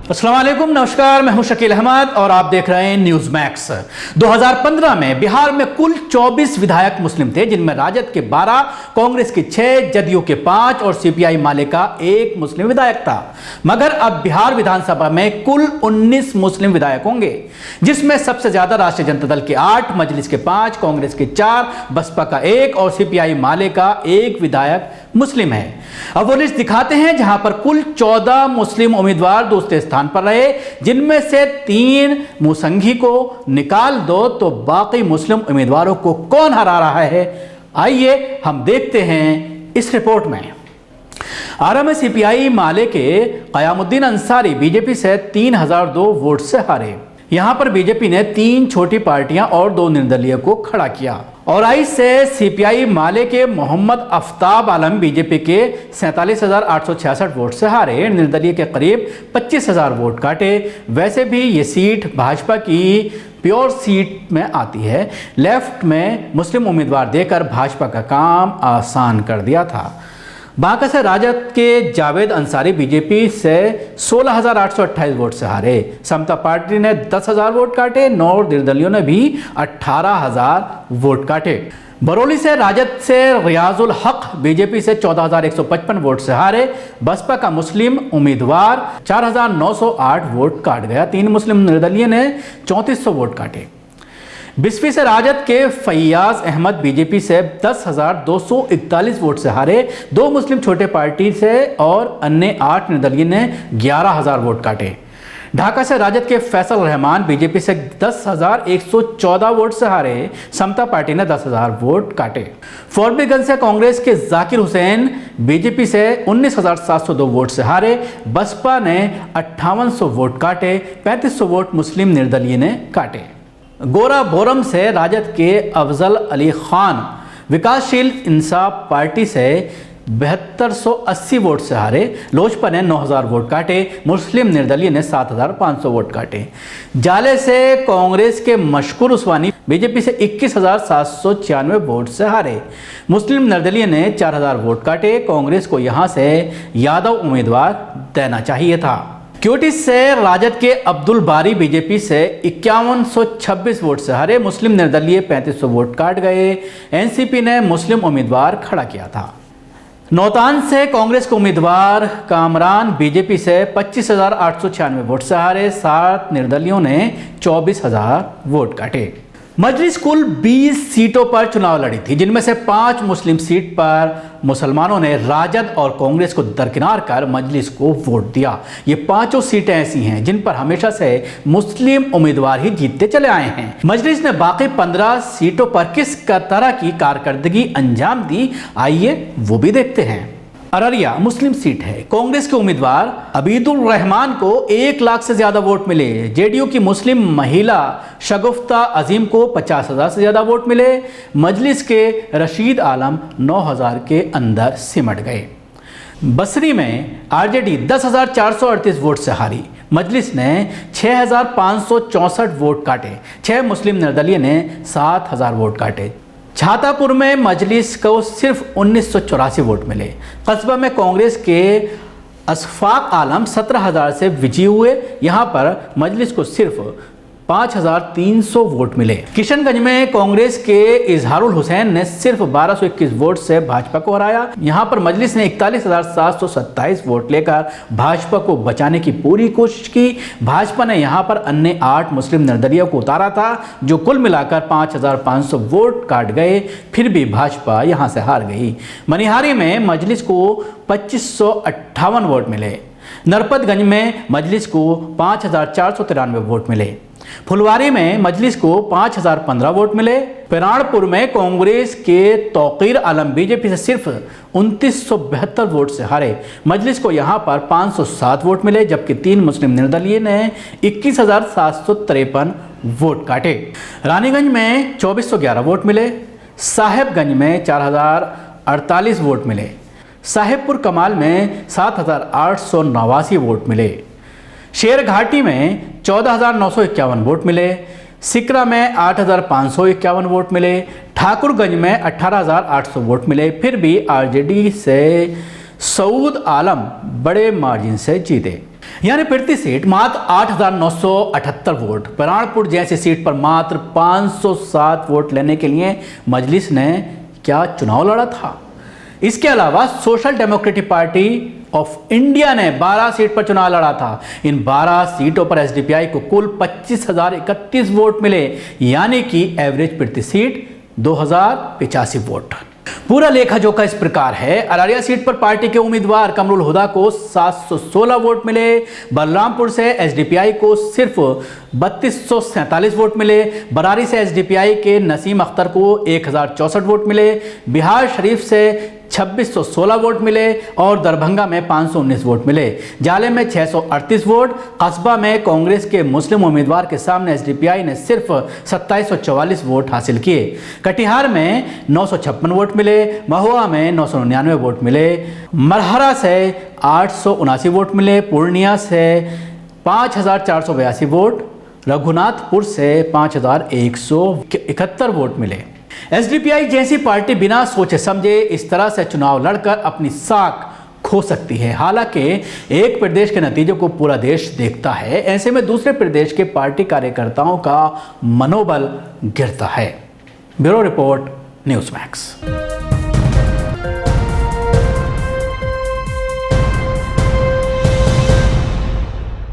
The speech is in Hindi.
अस्सलाम वालेकुम, नमस्कार। मैं हूं शकील अहमद और आप देख रहे हैं न्यूज मैक्स। 2015 में बिहार में कुल 24 विधायक मुस्लिम थे, जिनमें राजद के 12, कांग्रेस के 6, जदयू के 5 और सीपीआई माले का 1 मुस्लिम विधायक था। मगर अब बिहार विधानसभा में कुल 19 मुस्लिम विधायक होंगे, जिसमें सबसे ज्यादा राष्ट्रीय जनता दल के 8, मजलिस के 5, कांग्रेस के 4, बसपा का 1 और सीपीआई माले का 1 विधायक मुस्लिम है। अब वो लिस्ट दिखाते हैं, जहां पर कुल 14 मुस्लिम उम्मीदवार दूसरे स्थान पर रहे, जिनमें से 3 मुसंघी को निकाल दो तो बाकी मुस्लिम उम्मीदवारों को कौन हरा रहा है, आइए हम देखते हैं इस रिपोर्ट में। आरा में सीपीआई माले के कयामुद्दीन अंसारी बीजेपी से 3002 वोट से हारे। यहां पर बीजेपी ने 3 छोटी पार्टियां और 2 निर्दलीय को खड़ा किया। और आई से सीपीआई माले के मोहम्मद आफ्ताब आलम बीजेपी के 47,866 वोट से हारे। निर्दलीय के करीब 25,000 वोट काटे। वैसे भी ये सीट भाजपा की प्योर सीट में आती है। लेफ्ट में मुस्लिम उम्मीदवार देकर भाजपा का काम आसान कर दिया था। बांका से राजद के जावेद अंसारी बीजेपी से 16,828 वोट से हारे। समता पार्टी ने 10,000 वोट काटे। 9 निर्दलियों ने भी 18,000 वोट काटे। बरौली से राजद से रियाजुल हक बीजेपी से 14,155 वोट से हारे। बसपा का मुस्लिम उम्मीदवार 4,908 वोट काट गया। 3 मुस्लिम निर्दलीय ने 3400 वोट काटे। बिस्फी से राजद के फैयाज अहमद बीजेपी से 10,241 वोट से हारे। 2 मुस्लिम छोटे पार्टी से और अन्य 8 निर्दलीय ने 11,000 वोट काटे। ढाका से राजद के फैसल रहमान बीजेपी से 10,114 वोट से हारे। समता पार्टी ने 10,000 वोट काटे। फॉरबिगंज से कांग्रेस के जाकिर हुसैन बीजेपी से 19,702 वोट से हारे। बसपा ने 5800 वोट काटे। 3500 वोट मुस्लिम निर्दलीय ने काटे। गोरा बोरम से राजद के अफजल अली खान विकासशील इंसाफ पार्टी से 7280 वोट से हारे। लोजपा ने 9,000 वोट काटे। मुस्लिम निर्दलीय ने 7,500 वोट काटे। जाले से कांग्रेस के मशकूर उस्मानी बीजेपी से 21,796 वोट से हारे। मुस्लिम निर्दलीय ने 4,000 वोट काटे। कांग्रेस को यहां से यादव उम्मीदवार देना चाहिए था। क्यूटिस से राजद के अब्दुल बारी बीजेपी से 5126 वोट से हारे। मुस्लिम निर्दलीय 3500 वोट काट गए। एनसीपी ने मुस्लिम उम्मीदवार खड़ा किया था। नौतान से कांग्रेस के उम्मीदवार कामरान बीजेपी से 25,896 वोट से हारे। 7 निर्दलियों ने 24,000 वोट काटे। मजलिस कुल 20 सीटों पर चुनाव लड़ी थी, जिनमें से 5 मुस्लिम सीट पर मुसलमानों ने राजद और कांग्रेस को दरकिनार कर मजलिस को वोट दिया। ये 5 सीटें ऐसी हैं जिन पर हमेशा से मुस्लिम उम्मीदवार ही जीतते चले आए हैं। मजलिस ने बाकी 15 सीटों पर किस तरह की कारकर्दगी अंजाम दी, आइए वो भी देखते हैं। अररिया मुस्लिम सीट है। कांग्रेस के उम्मीदवार अबीदुर रहमान को 1 लाख से ज्यादा वोट मिले। जेडीयू की मुस्लिम महिला शगुफ्ता अजीम को 50,000 से ज्यादा वोट मिले। मजलिस के रशीद आलम 9,000 के अंदर सिमट गए। बसरी में आरजेडी 10,438 वोट से हारी। मजलिस ने 6,564 वोट काटे। 6 मुस्लिम निर्दलीय ने 7,000 वोट काटे। छातापुर में मजलिस को सिर्फ 1984 वोट मिले। कस्बा में कांग्रेस के अशफाक आलम 17,000 से विजयी हुए। यहां पर मजलिस को सिर्फ 5,300 वोट मिले। किशनगंज में कांग्रेस के इजहारुल हुसैन ने सिर्फ 1,221 वोट से भाजपा को हराया। यहां पर मजलिस ने 41,727 वोट लेकर भाजपा को बचाने की पूरी कोशिश की। भाजपा ने यहां पर अन्य 8 मुस्लिम निर्दलीयों को उतारा था, जो कुल मिलाकर 5,500 वोट काट गए। फिर भी भाजपा यहां से हार गई। मनिहारी में मजलिस को 2,558 वोट मिले। नरपतगंज में मजलिस को 5,493 वोट मिले। फुलवारी में मजलिस को 5,015 वोट मिले। पिरानपुर में कांग्रेस के तौकीर आलम बीजेपी से सिर्फ 2972 वोट से हारे। मजलिस को यहां पर 507 वोट मिले, जबकि 3 मुस्लिम निर्दलीय ने 21,753 वोट काटे। रानीगंज में 2,411 वोट मिले। साहेबगंज में 4,048 वोट मिले। साहेबपुर कमाल में 7,889 वोट मिले। शेरघाटी में 14,951 वोट मिले। सिकरा में 8,551 वोट मिले। ठाकुरगंज में 18,800 वोट मिले। फिर भी आरजेडी से सऊद आलम बड़े मार्जिन से जीते। यानी पिरती सीट मात्र 8,978 वोट, बरहानपुर जैसी सीट पर मात्र 507 वोट लेने के लिए मजलिस ने क्या चुनाव लड़ा था। इसके अलावा social democratic party of India ने 12 सीट पर चुनाव लड़ा था। इन 12 सीटों पर एसडीपीआई को कुल 25,031 वोट मिले, यानी कि एवरेज प्रति सीट 2,085 वोट। पूरा लेखा जोखा इस प्रकार है। अररिया सीट पर पार्टी के उम्मीदवार कमरुल हुदा को 716 वोट मिले, बलरामपुर से एसडीपीआई को सिर्फ 3247 वोट मिले, बरारी से एसडीपीआई के नसीम अख्तर को 1064 वोट मिले, बिहार शरीफ से 2616 वोट मिले और दरभंगा में 519 वोट मिले। जाले में 638 वोट, कस्बा में कांग्रेस के मुस्लिम उम्मीदवार के सामने एसडीपीआई ने सिर्फ 2744 वोट हासिल किए। कटिहार में 956 वोट मिले, महुआ में 999 वोट मिले, मरहरा से 879 वोट मिले, पूर्णिया से 5482 वोट, रघुनाथपुर से 5171 वोट मिले। एसडीपीआई जैसी पार्टी बिना सोचे समझे इस तरह से चुनाव लड़कर अपनी साख खो सकती है। हालांकि एक प्रदेश के नतीजों को पूरा देश देखता है, ऐसे में दूसरे प्रदेश के पार्टी कार्यकर्ताओं का मनोबल गिरता है। Bureau report, news max.